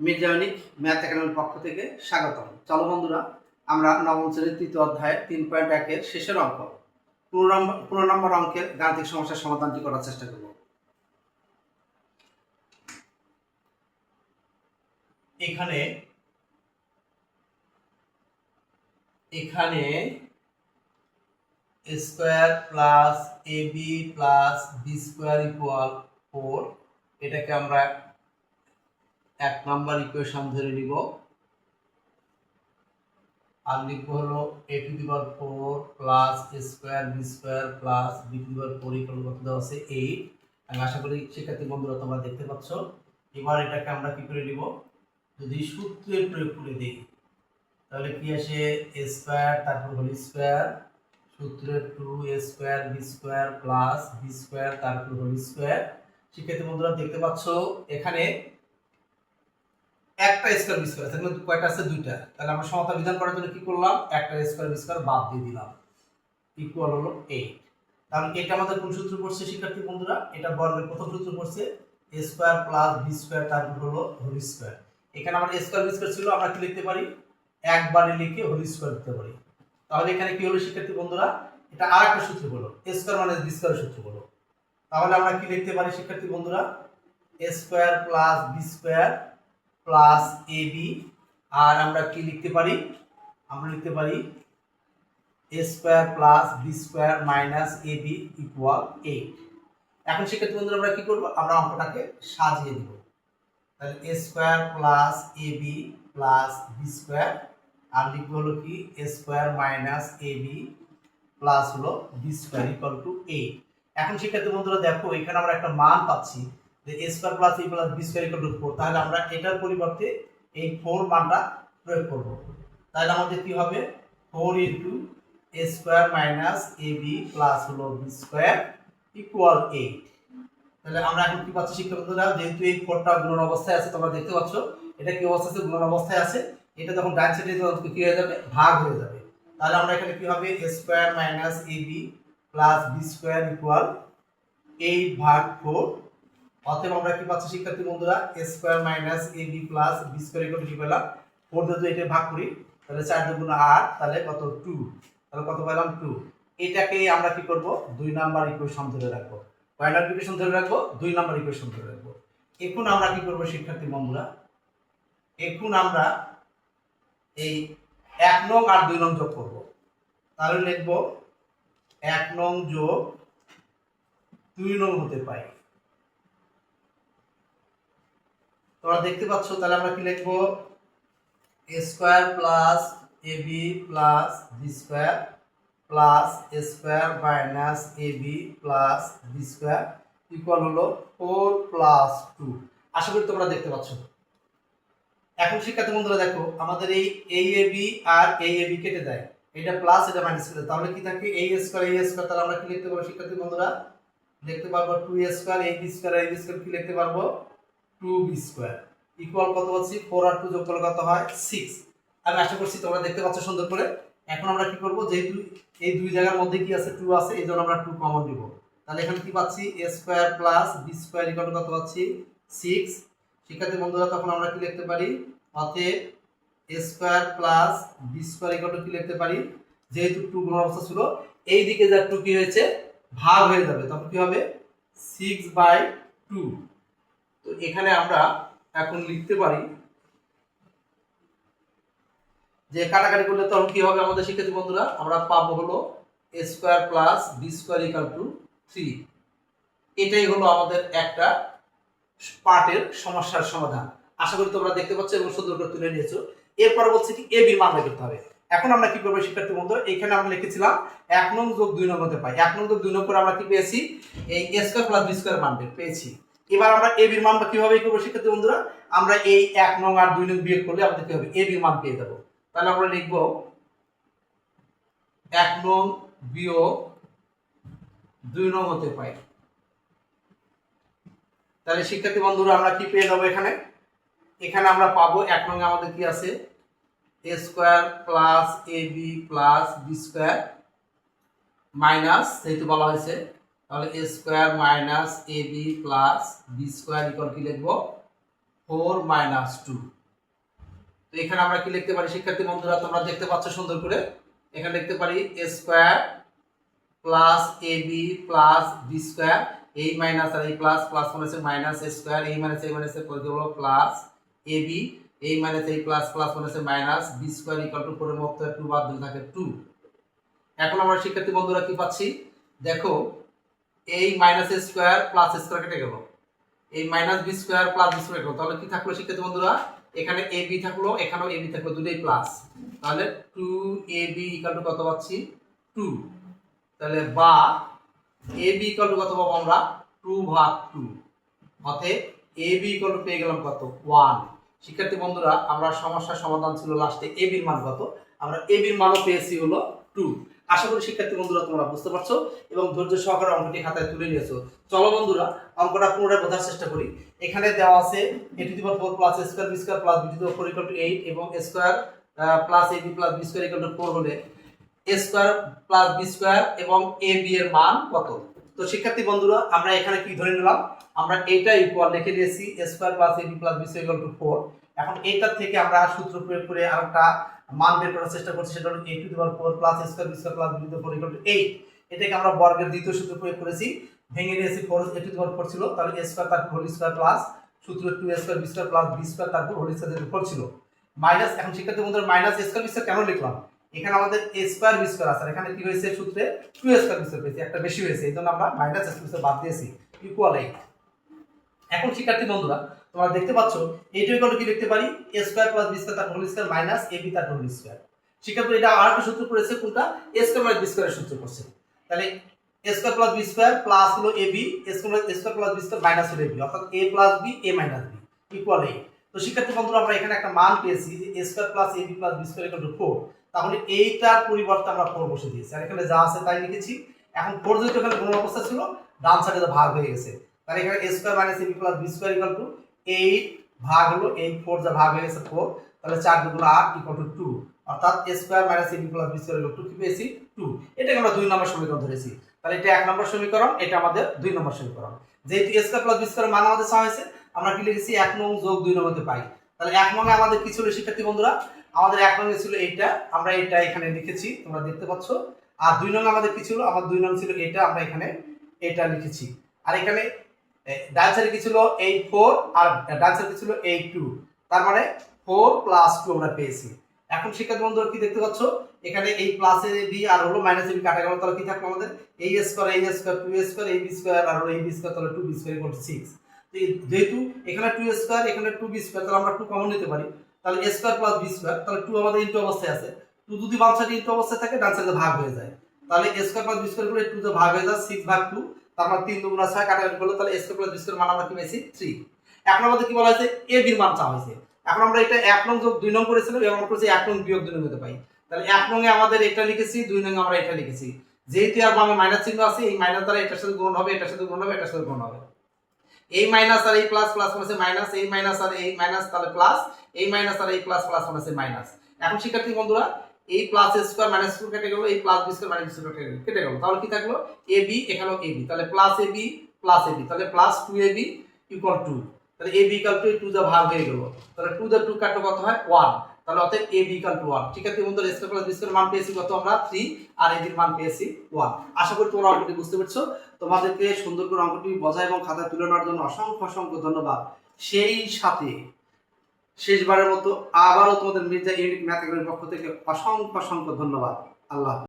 মির্জায়নিক math একাডেমির পক্ষ থেকে স্বাগতম। চলো বন্ধুরা, আমরা নবম শ্রেণীর তৃতীয় অধ্যায়ের 3.1-এর শেষের অঙ্ক 15 নম্বর অঙ্কের গাণিতিক সমস্যার সমাধানটি করার চেষ্টা করব। এখানে square plus AB plus B square equal 4, এটাকে আমরা 1 নম্বর ইকুয়েশন ধরে নিব। আর লিখবো হলো a to the power 4 plus a square b square plus b to the power 4 equal কত দেওয়া আছে 8। আমি আশা করি শিক্ষার্থী বন্ধুরা তোমরা দেখতে পাচ্ছ। এবার এটাকে আমরা কি করে নিব, যদি সূত্রের প্রয়োগ করে দিই তাহলে কি আসে a স্কয়ার তারপর হোল স্কয়ার সূত্রের 2a square b square plus b square তারপর হোল স্কয়ার। শিক্ষার্থী বন্ধুরা দেখতে পাচ্ছ এখানে একটা স্কয়ার বি স্কয়ার এখানে কয়টা আছে, দুইটা। তাহলে আমরা সমতা বিধান করার জন্য কি করলাম, একটা স্কয়ার বি স্কয়ার বাদ দিয়ে দিলাম, ইকুয়াল হলো 8। তাহলে এটা আমাদের কোন সূত্র পড়ছে শিক্ষার্থী বন্ধুরা, এটা বর্গের প্রথম সূত্র পড়ছে a square plus b square তারপর হলো হোল স্কয়ার। এখানে আমার স্কয়ার বি স্কয়ার ছিল, আমরা কি লিখতে পারি, একবারে লিখে হোল স্কয়ার দিতে পারি। তাহলে এখানে কি হলো শিক্ষার্থী বন্ধুরা, এটা আরেকটা সূত্র হলো a স্কয়ার মানে b স্কয়ার সূত্র হলো। তাহলে আমরা কি লিখতে পারি শিক্ষার্থী বন্ধুরা, a square plus b square plus ab, আর আমরা কি লিখতে পারি, আমরা লিখতে পারি a square plus b square minus ab equal 8। এখন শিক্ষার্থী বন্ধুরা আমরা কি করব, আমরা অঙ্কটাকে সাজিয়ে দেব। তাহলে a square plus ab plus b square, আর লিখব হলো কি a square minus ab plus হলো b স্কয়ার ইকুয়াল টু 8। এখন শিক্ষার্থী বন্ধুরা দেখো এখানে আমরা একটা মান পাচ্ছি যে a square plus a plus b square equal two 4। তাহলে আমরা এটার পরিবর্তে এই 4 মানটা প্রয়োগ করব। তাহলে আমাদের কি হবে, 4 into a square minus ab plus হলো b স্কয়ার ইকুয়াল 8। তাহলে আমরা এখন কি পাচ্ছি শিক্ষার্থী বন্ধুরা, যেহেতু এই 4টা গুণন অবস্থায় আছে, তোমরা দেখতে পাচ্ছ এটা কি অবস্থা আছে, গুণন অবস্থায় আছে। এটা যখন ডান সাইডে কি হয়ে যাবে, ভাগ হয়ে যাবে। তাহলে আমরা এখানে কি হবে, a square minus ab plus b square equal 8 ভাগ 4। অতএব আমরা কি পাচ্ছি শিক্ষার্থী বন্ধুরা, a square minus ab plus b square equal কি পেলাম, 4 দিয়ে যদি এটা ভাগ করি তাহলে 4 দুগুণ 8, তাহলে কত 2। তাহলে কত পেলাম 2। এটাকে আমরা কি করব, 2 নাম্বার ইকুয়েশন ধরে রাখবো। কয় নাম্বার ইকুয়েশন ধরে রাখবো, 2 নাম্বার ইকুয়েশন ধরে রাখবো। এখন আমরা কি করব শিক্ষার্থী বন্ধুরা, এখন আমরা এই 1 নং আর 2 নং যোগ করব। তাহলে লিখব 1 নং যোগ 2 নং হতে পাই। তোমরা দেখতে পাচ্ছ, তাহলে আমরা কি লিখব, a square plus ab plus b square plus a square minus ab plus b square equal হলো 4 প্লাস 2। আশা করি তোমরা দেখতে পাচ্ছ। এখন শিক্ষার্থী বন্ধুরা দেখো আমাদের এই ab আর এই ab কেটে দেয়, এটা প্লাস এটা মাইনাস করে, তাহলে কি থাকে a স্কয়ার। তাহলে আমরা কি লিখতে পারবো শিক্ষার্থী বন্ধুরা, লিখতে পারবো 2a স্কয়ার ab স্কয়ার কি লিখতে পারবো 2b স্কয়ার ইকুয়াল কত পাচ্ছি, 4 আর 2 যোগ করলে কত হয় 6। আমি আশা করছি তোমরা দেখতে পাচ্ছ সুন্দর করে। এখন আমরা কি করব, যেহেতু এই দুই জায়গার মধ্যে কি আছে 2 আছে, এইজন্য আমরা 2 কমন নিব। তাহলে এখানে কি পাচ্ছি, a square plus b square equal কত পাচ্ছি 6। শিক্ষার্থী বন্ধুরা তখন আমরা কি লিখতে পারি, অতএব a square plus b square equal কি লিখতে পারি, যেহেতু 2 গুণ অবস্থা ছিল এই দিকে যা 2 কি হয়েছে ভাগ হয়ে যাবে, তখন কি হবে 6/2। তো এখানে আমরা এখন লিখতে পারি যে কাটাকাটি করলে তখন কি হবে আমাদের শিক্ষার্থী বন্ধুরা, আমরা পাবো হলো a square plus b square equal two 3। এটাই হলো আমাদের একটা পার্টের সমস্যার সমাধান। আশা করি তোমরা দেখতে পাচ্ছ এবং সুন্দর করে তুলে নিয়েছো। এরপর বলছে কি a এর মান বের করতে হবে। এখন আমরা কি করব শিক্ষার্থী বন্ধুরা, এখানে আমরা লিখেছিলাম 1 নং যোগ 2 নং হতে পাই। 1 নং যোগ 2 নং করে আমরা কি পেয়েছি, এই a square plus b square মান বের পেয়েছি। এবার আমরা a এর মান কিভাবে করব শিক্ষার্থী বন্ধুরা, আমরা এই 1 নং আর 2 নং বিয়োগ করলে আমাদের কি হবে, a এর মান পেয়ে যাব। তাহলে আমরা লিখব 1 নং বিয়োগ 2 নং হতে পাই। তাহলে শিক্ষার্থী বন্ধুরা আমরা কি পেয়ে যাবো, এখানে আমরা পাবো 1 নং আমাদের কি আছে, a square plus ab plus b square minus, যেহেতু বলা হয়েছে তাহলে a square minus ab plus b square equal কি লিখবো 4 মাইনাস 2। তো এখানে আমরা কি লিখতে পারি শিক্ষার্থী বন্ধুরা, তোমরা দেখতে পাচ্ছ সুন্দর করে, এখানে লিখতে পারি a square plus ab plus b square, এই মাইনাস আর এই প্লাস প্লাস হচ্ছে মাইনাস a স্কয়ার, এই মাইনাস এই মাইনাস করে দেব প্লাস ab, এই মাইনাস এই প্লাস প্লাস হচ্ছে minus b square equal two 4 এর মধ্যে 2 বাদ দিলে থাকে 2। এখন আমরা শিক্ষার্থী বন্ধুরা কি পাচ্ছি দেখো, এই minus a square plus a square কেটে গেল, এই minus b square plus b square গেল, তাহলে কি থাকলো শিক্ষার্থী বন্ধুরা, এখানে ab থাকলো এখানেও ab থাকলো, দুটোই প্লাস, তাহলে 2ab ইকুয়াল টু কত পাচ্ছি 2। তাহলে বা ab ইকুয়াল টু কত পাবো আমরা 2 ভাগ 2, অতএব ab ইকুয়াল টু পেয়ে গেলাম কত 1। শিক্ষার্থী বন্ধুরা আমরা সমস্যার সমাধান ছিল লাস্টে ab এর মান কত, আমরা ab এর মানও পেয়েছি হলো 2। আশা করি শিক্ষার্থী বন্ধুরা তোমরা বুঝতে পারছো এবং ধৈর্য সহকারে অঙ্কটি খাতায় তুলে নিয়েছো। চলো বন্ধুরা অঙ্কটা পুনরায় বোঝার চেষ্টা করি। এখানে দেওয়া আছে a to the power 4 plus a square b square plus b to the power 4 equal to 8 এবং a square plus ab plus b square equal two 4 হলে a square plus b square এবং ab এর মান কত। তো শিক্ষার্থী বন্ধুরা আমরা এখানে কি ধরে নিলাম, আমরা এইটা ইকুয়াল লিখে দিয়েছি a square plus ab plus b square equal two 4। এখন এইটার থেকে আমরা সূত্র প্রয়োগ করে আরেকটা মান বের করার চেষ্টা করছি, সেটা হলো a to the power 4 plus a square b square plus b to the power 4 equal to 8। এটাকে আমরা বর্গের দ্বিতীয় সূত্র প্রয়োগ করেছি, ভেঙে নিয়েছি 4 a টু দি পাওয়ার 4 ছিল, তাহলে a স্কয়ার তারপর হোল স্কয়ার প্লাস সূত্র 2a square b square plus b square তারপর হোল স্কয়ার 4 ছিল মাইনাস। এখন শিক্ষার্থী বন্ধুরা minus a square b square কেন লিখলাম, এখানে আমাদের a স্কয়ার b স্কয়ার আছে, এখানে কি হয়েছে সূত্রে 2a স্কয়ার b স্কয়ার পেয়েছি, একটা বেশি হয়েছে, এইজন্য আমরা মাইনাস a স্কয়ার বাদ দিয়েছি ইকুয়াল 8। এখন শিক্ষার্থী বন্ধুরা তোমরা দেখতে পাচ্ছ এইটা ইকুয়াল কি লিখতে পারি a square plus b square তার হোল স্কয়ার মাইনাস ab তার হোল স্কয়ার। শিক্ষার্থী এটা আরেকটা সূত্র পড়েছে কোনটা, a স্কয়ার মাইনাস b স্কয়ারের সূত্র পড়ছে, তাহলে a square plus b square plus হলো ab, a square plus b square minus হলো ab, অর্থাৎ a plus b a minus b equal 8। তো শিক্ষার্থী বন্ধুরা আমরা এখানে একটা মান পেয়েছি যে a square plus ab plus b square equal two 4, তাহলে এইটার পরিবর্তে আমরা 4 বসে দিয়েছি আর এখানে যা আছে তাই লিখেছি। এখন 4 যেহেতু এখানে গুণ অবস্থা ছিল ডান সাইডে তো ভাগ হয়ে গেছে, তাহলে এখানে a square minus ab plus b square equal to 8 ভাগ হলো 8 4 যা ভাগ হয়ে গেছে 4, তাহলে 4 দুগুণ 8 ইকুয়াল টু 2, অর্থাৎ a square minus ab plus b square equal two কি পেয়েছি 2। এটাকে আমরা 2 নম্বর সমীকরণ ধরেছি, তাহলে এটা 1 নম্বর সমীকরণ, এটা আমাদের 2 নম্বর সমীকরণ। যেহেতু a square plus b square মান আমাদের চাওয়া হয়েছে, আমরা কি লিখেছি 1 নং যোগ 2 নং হতে পাই। তাহলে 1 নং এ আমাদের কি ছিল শিক্ষার্থী বন্ধুরা, আমাদের 1 নং এ ছিল এইটা, আমরা এটা এখানে লিখেছি তোমরা দেখতে পাচ্ছ, আর 2 নং আমাদের কি ছিল, আমার 2 নং ছিল এটা, আমরা এখানে এটা লিখেছি, আর এখানে ডান সাইডে কি ছিল 8 4 আর ডান সাইডে ছিল 8 2, তার মানে 4 প্লাস 2 আমরা পেয়েছি। এখন শিক্ষার্থী বন্ধুরা কি দেখতে পাচ্ছ, এখানে এই প্লাস এ বি আর হলো মাইনাস এ বি কাটা গেল, তাহলে কি থাকলো আমাদের a square 2a square ab square আর হলো ab স্কয়ার, তাহলে 2b স্কয়ার ইকুয়াল টু 6। যেহেতু এখানে 2a স্কয়ার এখানে 2b স্কয়ার, তাহলে আমরা 2 কমন নিতে পারি, তাহলে a square plus b square, তাহলে 2 আমাদের ইনটু অবস্থায় আছে, 2 যদি বাম সাইডে ইনটু অবস্থায় থাকে ডান সাইডে ভাগ হয়ে যায়, তাহলে a square plus b square করে 2 তে ভাগ হয়ে যায় 6 ভাগ 2, তারপর 3 দুগুণ 6 কাটাকাটি করলে তাহলে a square plus b square মান আমরা কি পেয়েছি 3। এখন আমাদের কি বলা হয়েছে a b এর মান চাওয়া হয়েছে, এখন আমরা এটা 1 নং যোগ 2 নং করেছিলাম এবং আমরা করেছি 1 নং বিয়োগ 2 নং হতে পাই, তাহলে 1 নং এ আমাদের এটা লিখেছি, 2 নং এ আমরা এটা লিখেছি, যেহেতু আর বামে মাইনাস চিহ্ন আছে এই মাইনাস দ্বারা এটার সাথে গুণ হবে, এটার সাথে গুণ হবে, এটার সাথে গুণ হবে, এই মাইনাস আর এই প্লাস প্লাস মানে মাইনাস, এই মাইনাস আর এই মাইনাস তাহলে প্লাস, এই মাইনাস আর এই প্লাস প্লাস মানে মাইনাস। এখন শিক্ষার্থী বন্ধুরা এই প্লাস a স্কয়ার মাইনাস 2 কেটে গেল, এই plus b square minus b square কেটে গেল, তাহলে কি থাকলো ab, এখানেও ab, তাহলে প্লাস ab প্লাস ab, তাহলে প্লাস 2ab ইকুয়াল টু, তাহলে ab ইকুয়াল টু 2 যা ভাগ হয়ে গেল, তাহলে 2 দ্বারা 2 কাটলে কত হয় 1, তাহলে অতএব ab ইকুয়াল টু 1। শিক্ষার্থী বন্ধুরা স্কয়ার প্লাস b স্কয়ার মান পেয়েছি কত আমরা 3 আর ab এর মান পেয়েছি 1। আশা করি তোমরা অঙ্কটি বুঝতে পেরেছো। তোমাদেরকে সুন্দর করে অঙ্কটি বোঝা এবং খাতায় তুলে নেওয়ার জন্য অসংখ্য অসংখ্য ধন্যবাদ। সেই সাথে শেষবারের মতো আবারও তোমাদের মির্জা ইউনিক ম্যাথ একাডেমির পক্ষ থেকে অসংখ্য অসংখ্য ধন্যবাদ। আল্লাহ।